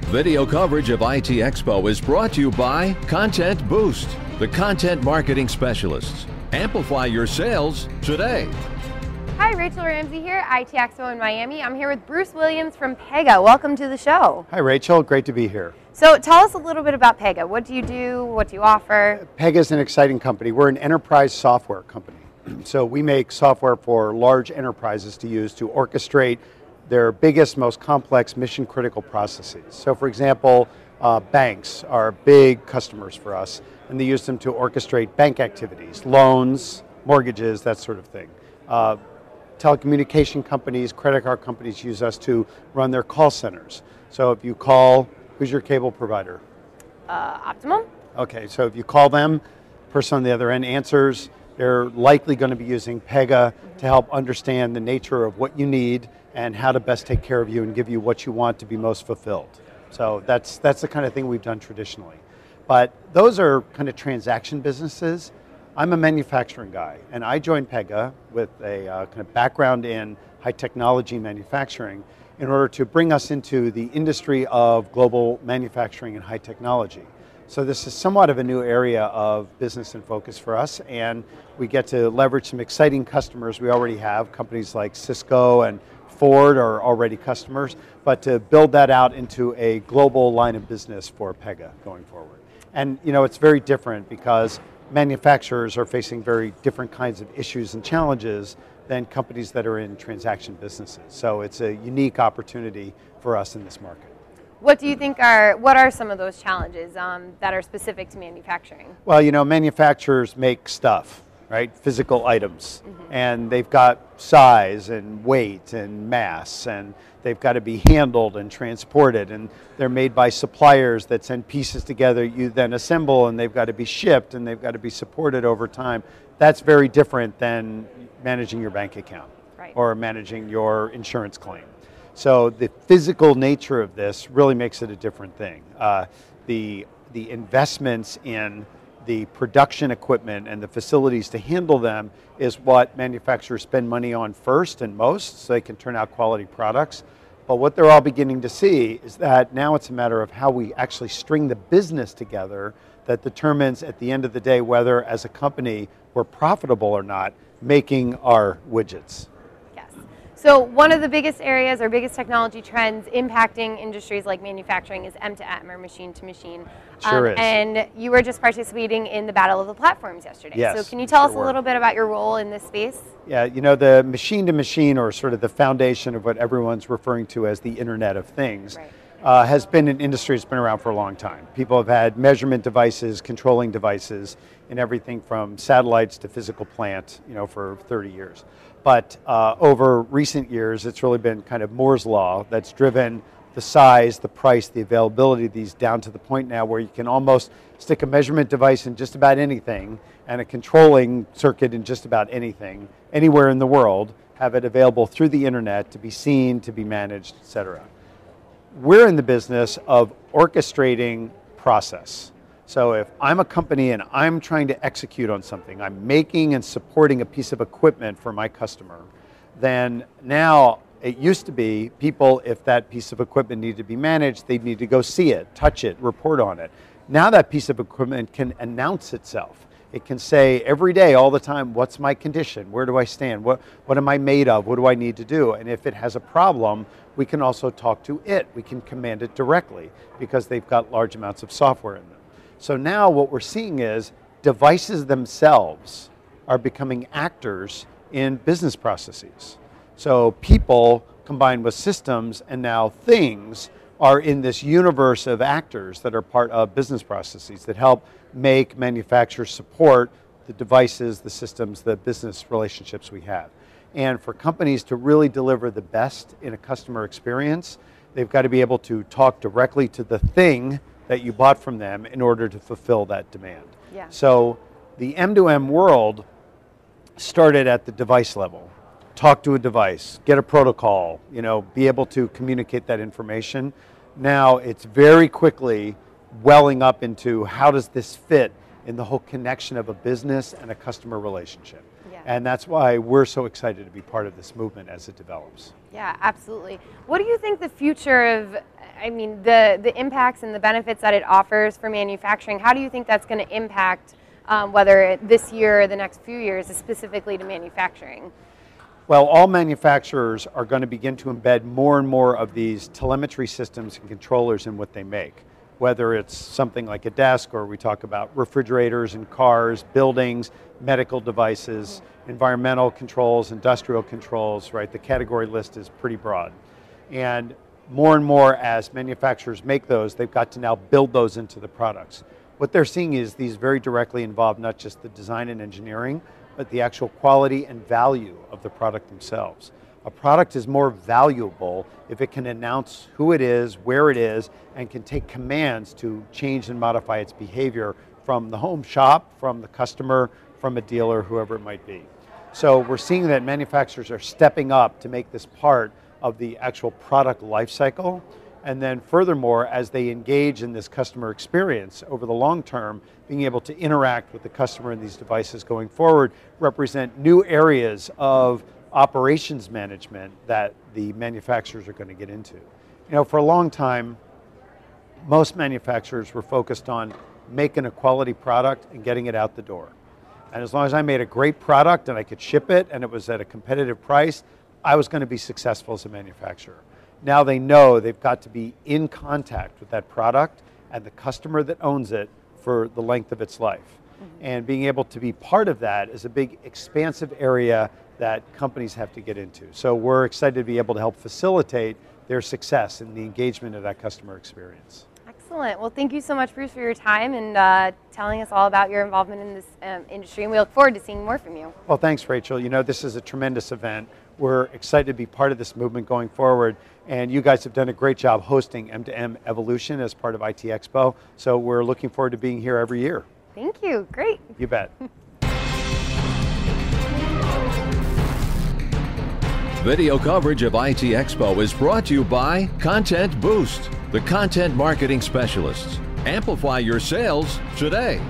Video coverage of IT Expo is brought to you by Content Boost, the content marketing specialists. Amplify your sales today. Hi, Rachel Ramsey here, IT Expo in Miami. I'm here with Bruce Williams from Pega. Welcome to the show. Hi, Rachel. Great to be here. So tell us a little bit about Pega. What do you do? What do you offer? Pega is an exciting company. We're an enterprise software company. So we make software for large enterprises to use to orchestrate their biggest, most complex mission-critical processes. So for example, banks are big customers for us, and they use them to orchestrate bank activities, loans, mortgages, that sort of thing. Telecommunication companies, credit card companies use us to run their call centers. So if you call, who's your cable provider? Optimum. Okay, so if you call them, person on the other end answers, they're likely going to be using Pega to help understand the nature of what you need and how to best take care of you and give you what you want to be most fulfilled. So that's the kind of thing we've done traditionally. But those are kind of transaction businesses. I'm a manufacturing guy, and I joined Pega with a kind of background in high technology manufacturing in order to bring us into the industry of global manufacturing and high technology. So this is somewhat of a new area of business and focus for us, and we get to leverage some exciting customers we already have. Companies like Cisco and Ford are already customers, but to build that out into a global line of business for Pega going forward. And you know, it's very different because manufacturers are facing very different kinds of issues and challenges than companies that are in transaction businesses. So it's a unique opportunity for us in this market. What do you think what are some of those challenges that are specific to manufacturing? Well, you know, manufacturers make stuff, right? Physical items. And they've got size and weight and mass, and they've got to be handled and transported, and they're made by suppliers that send pieces together you then assemble, and they've got to be shipped, and they've got to be supported over time. That's very different than managing your bank account, right, or managing your insurance claim. So the physical nature of this really makes it a different thing. The investments in the production equipment and the facilities to handle them is what manufacturers spend money on first and most, so they can turn out quality products. But what they're all beginning to see is that now it's a matter of how we actually string the business together that determines at the end of the day whether as a company we're profitable or not making our widgets. So one of the biggest areas or biggest technology trends impacting industries like manufacturing is M2M, or machine to machine. Sure is. And you were just participating in the Battle of the Platforms yesterday. Yes, so can you tell us a little bit about your role in this space? Yeah, you know, the machine to machine, or sort of the foundation of what everyone's referring to as the Internet of Things, right, has been an industry that's been around for a long time. People have had measurement devices, controlling devices, in everything from satellites to physical plant, you know, for 30 years. But over recent years, it's really been kind of Moore's Law that's driven the size, the price, the availability of these down to the point now where you can almost stick a measurement device in just about anything and a controlling circuit in just about anything, anywhere in the world, have it available through the internet to be seen, to be managed, etc. We're in the business of orchestrating process. So if I'm a company and I'm trying to execute on something, I'm making and supporting a piece of equipment for my customer, then now it used to be people, if that piece of equipment needed to be managed, they'd need to go see it, touch it, report on it. Now that piece of equipment can announce itself. It can say every day, all the time, what's my condition? Where do I stand? What am I made of? What do I need to do? And if it has a problem, we can also talk to it. We can command it directly because they've got large amounts of software in them. So now what we're seeing is devices themselves are becoming actors in business processes. So people combined with systems and now things are in this universe of actors that are part of business processes that help make manufacturers support the devices, the systems, the business relationships we have. And for companies to really deliver the best in a customer experience, they've got to be able to talk directly to the thing that you bought from them in order to fulfill that demand. Yeah. So the M2M world started at the device level. Talk to a device, get a protocol, you know, be able to communicate that information. Now it's very quickly welling up into how does this fit in the whole connection of a business and a customer relationship. Yeah. And that's why we're so excited to be part of this movement as it develops. Yeah, absolutely. What do you think the future of, I mean, the impacts and the benefits that it offers for manufacturing, how do you think that's going to impact whether this year or the next few years, specifically to manufacturing? Well, all manufacturers are going to begin to embed more and more of these telemetry systems and controllers in what they make. Whether it's something like a desk, or we talk about refrigerators and cars, buildings, medical devices, environmental controls, industrial controls, right? The category list is pretty broad. And more as manufacturers make those, they've got to now build those into the products. What they're seeing is these very directly involve not just the design and engineering, but the actual quality and value of the product themselves. A product is more valuable if it can announce who it is, where it is, and can take commands to change and modify its behavior from the home shop, from the customer, from a dealer, whoever it might be. So we're seeing that manufacturers are stepping up to make this part of the actual product life cycle. And then furthermore, as they engage in this customer experience over the long term, being able to interact with the customer in these devices going forward represent new areas of operations management that the manufacturers are going to get into. You know, for a long time, most manufacturers were focused on making a quality product and getting it out the door. And as long as I made a great product and I could ship it and it was at a competitive price, I was going to be successful as a manufacturer. Now they know they've got to be in contact with that product and the customer that owns it for the length of its life. And being able to be part of that is a big expansive area that companies have to get into. So we're excited to be able to help facilitate their success in the engagement of that customer experience. Excellent. Well, thank you so much, Bruce, for your time and telling us all about your involvement in this industry, and we look forward to seeing more from you. Well, thanks, Rachel. You know, this is a tremendous event. We're excited to be part of this movement going forward, and you guys have done a great job hosting M2M Evolution as part of IT Expo, so we're looking forward to being here every year. Thank you. Great. You bet. Video coverage of IT Expo is brought to you by Content Boost, the content marketing specialists. Amplify your sales today.